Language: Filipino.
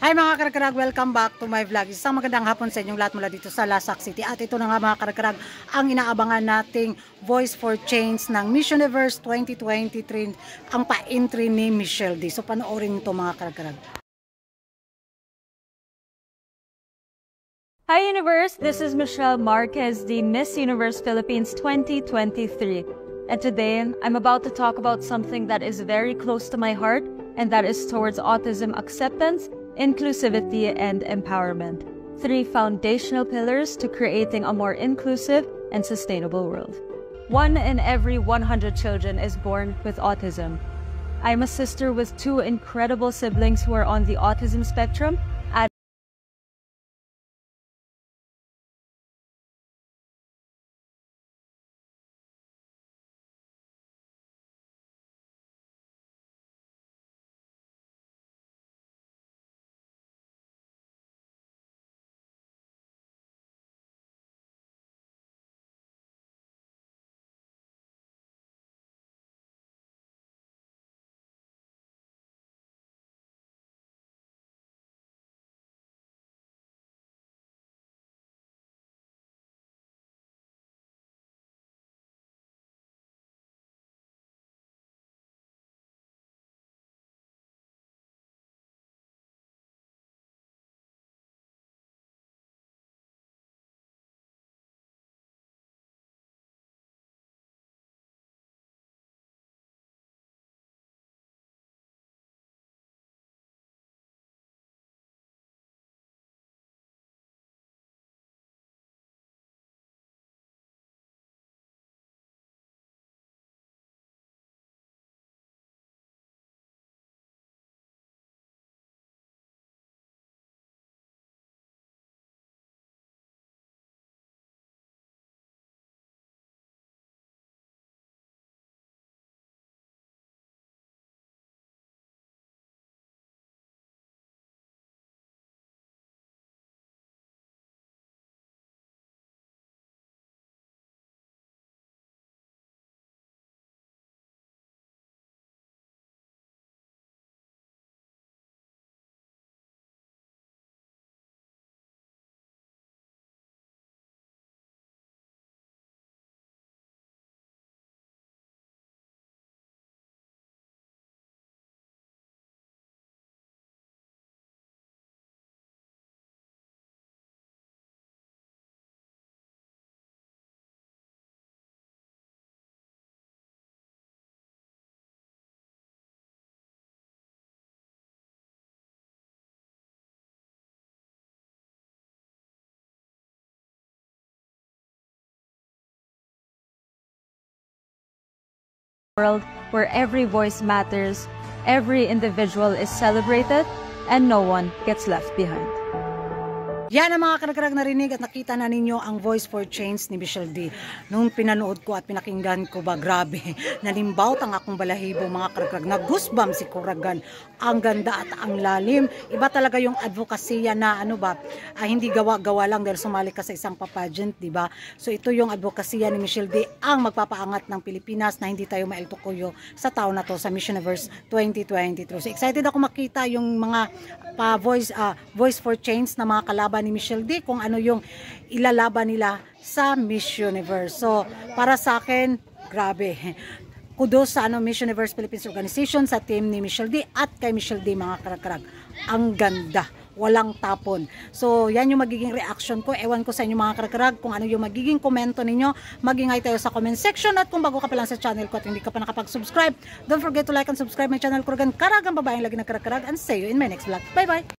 Hi mga karkarag, welcome back to my vlog. Isang magandang hapon sa inyong lahat mula dito sa Lasak City. At ito na nga mga karkarag, ang inaabangan nating Voice for Change ng Miss Universe 2023, ang pa-entry ni Michelle D. So panoorin ito mga karkarag. Hi Universe, this is Michelle Marquez, the Miss Universe Philippines 2023. And today, I'm about to talk about something that is very close to my heart, and that is towards autism acceptance, inclusivity, and empowerment. 3 foundational pillars to creating a more inclusive and sustainable world. 1 in every 100 children is born with autism. I'm a sister with 2 incredible siblings who are on the autism spectrum. World where every voice matters, every individual is celebrated, and no one gets left behind. Yan ang mga karkarag narinig at nakita na ninyo ang Voice for Change ni Michelle D. Nung pinanood ko at pinakinggan ko ba, grabe, nalimbawt ang akong balahibo mga karkarag. Nag-goosebump si Kuragan. Ang ganda at ang lalim. Iba talaga yung advokasya na hindi gawa-gawa lang dahil sumali ka sa isang pageant, di ba? So ito yung advokasya ni Michelle D ang magpapaangat ng Pilipinas na hindi tayo mailtukuyo sa taon na to sa Miss Universe 2023. So excited ako makita yung mga Voice for Change na mga kalaban ni Michelle D, kung ano yung ilalaban nila sa Miss Universe. So para sa akin, grabe, kudos sa Miss Universe Philippines Organization, sa team ni Michelle D at kay Michelle D mga karag-karag. Ang ganda, walang tapon. So yan yung magiging reaction ko. Ewan ko sa inyo mga karag-karag kung ano yung magiging komento ninyo. Mag-ingay tayo sa comment section, at kung bago ka pa lang sa channel ko at hindi ka pa nakapag-subscribe, don't forget to like and subscribe my channel, Kuragan Karagang Babaeng Lagi ng Karag-karag, and see you in my next vlog. Bye bye!